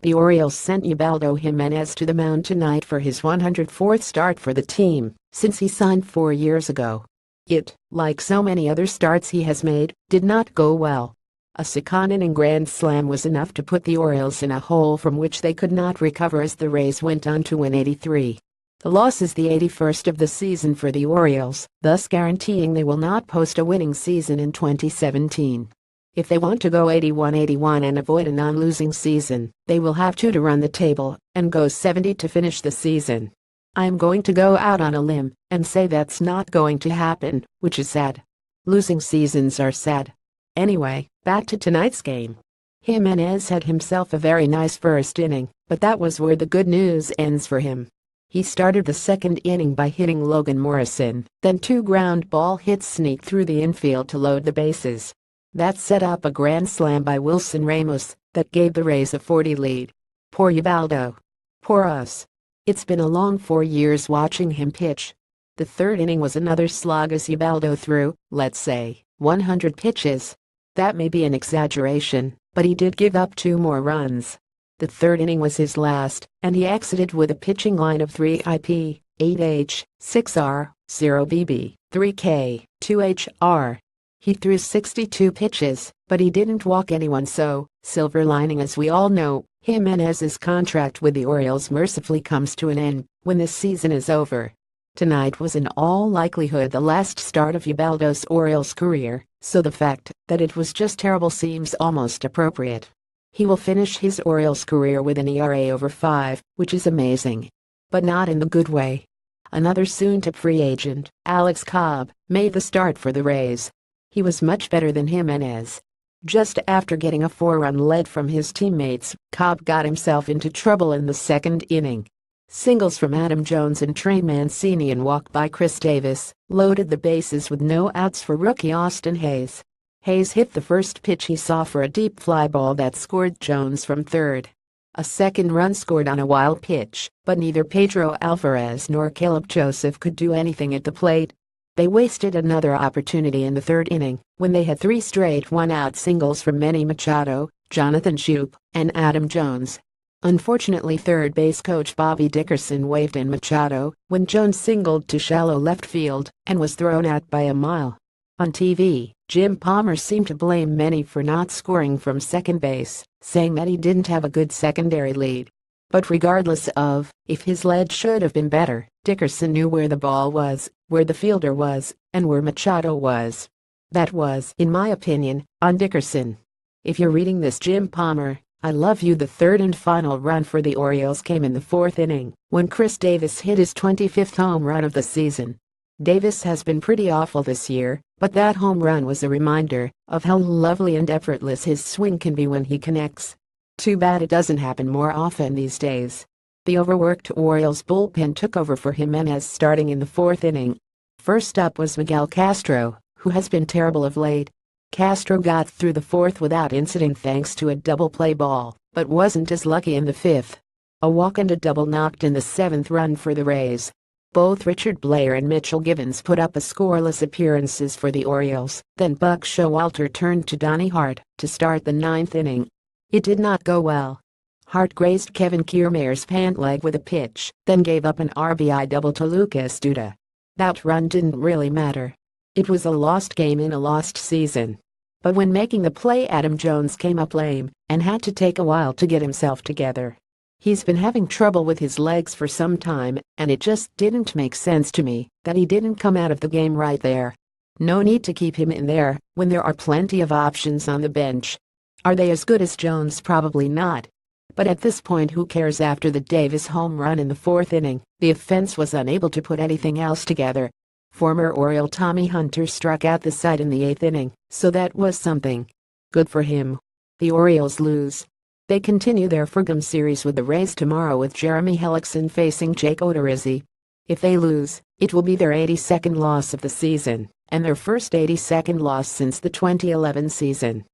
The Orioles sent Ubaldo Jimenez to the mound tonight for his 104th start for the team since he signed 4 years ago. It, like so many other starts he has made, did not go well. A second-inning grand slam was enough to put the Orioles in a hole from which they could not recover as the Rays went on to win 83. The loss is the 81st of the season for the Orioles, thus guaranteeing they will not post a winning season in 2017. If they want to go 81-81 and avoid a non-losing season, they will have to run the table and go 70 to finish the season. I am going to go out on a limb and say that's not going to happen, which is sad. Losing seasons are sad. Anyway, back to tonight's game. Jimenez had himself a very nice first inning, but that was where the good news ends for him. He started the second inning by hitting Logan Morrison, then 2 ground ball hits sneaked through the infield to load the bases. That set up a grand slam by Wilson Ramos that gave the Rays a 40 lead. Poor Ubaldo. Poor us. It's been a long 4 years watching him pitch. The third inning was another slog as Ubaldo threw, let's say, 100 pitches. That may be an exaggeration, but he did give up 2 more runs. The third inning was his last, and he exited with a pitching line of 3 IP, 8H, 6R, 0 BB, 3K, 2HR. He threw 62 pitches, but he didn't walk anyone, so, silver lining as we all know, Jimenez's contract with the Orioles mercifully comes to an end when this season is over. Tonight was in all likelihood the last start of Ubaldo's Orioles career, so the fact that it was just terrible seems almost appropriate. He will finish his Orioles career with an ERA over 5, which is amazing. But not in the good way. Another soon-to free agent, Alex Cobb, made the start for the Rays. He was much better than Jimenez. Just after getting a 4-run lead from his teammates, Cobb got himself into trouble in the second inning. Singles from Adam Jones and Trey Mancini and walk by Chris Davis loaded the bases with no outs for rookie Austin Hayes. Hayes hit the first pitch he saw for a deep fly ball that scored Jones from third. A second run scored on a wild pitch, but neither Pedro Alvarez nor Caleb Joseph could do anything at the plate. They wasted another opportunity in the third inning when they had 3 straight one-out singles from Manny Machado, Jonathan Schoop, and Adam Jones. Unfortunately, third base coach Bobby Dickerson waved in Machado when Jones singled to shallow left field and was thrown out by a mile. On TV, Jim Palmer seemed to blame Manny for not scoring from second base, saying that he didn't have a good secondary lead. But regardless of if his lead should have been better, Dickerson knew where the ball was, where the fielder was, and where Machado was. That was, in my opinion, on Dickerson. If you're reading this, Jim Palmer, I love you. The third and final run for the Orioles came in the 4th inning when Chris Davis hit his 25th home run of the season. Davis has been pretty awful this year, but that home run was a reminder of how lovely and effortless his swing can be when he connects. Too bad it doesn't happen more often these days. The overworked Orioles bullpen took over for Jimenez starting in the 4th inning. First up was Miguel Castro, who has been terrible of late. Castro got through the 4th without incident thanks to a double play ball, but wasn't as lucky in the 5th. A walk and a double knocked in the 7th run for the Rays. Both Richard Blair and Mitchell Givens put up a scoreless appearances for the Orioles. Then Buck Showalter turned to Donnie Hart to start the 9th inning. It did not go well. Hart grazed Kevin Kiermaier's pant leg with a pitch, then gave up an RBI double to Lucas Duda. That run didn't really matter. It was a lost game in a lost season. But when making the play, Adam Jones came up lame and had to take a while to get himself together. He's been having trouble with his legs for some time, and it just didn't make sense to me that he didn't come out of the game right there. No need to keep him in there when there are plenty of options on the bench. Are they as good as Jones? Probably not. But at this point, who cares? After the Davis home run in the 4th inning, the offense was unable to put anything else together. Former Oriole Tommy Hunter struck out the side in the 8th inning, so that was something. Good for him. The Orioles lose. They continue their 4-game series with the Rays tomorrow with Jeremy Hellickson facing Jake Odorizzi. If they lose, it will be their 82nd loss of the season, and their first 82nd loss since the 2011 season.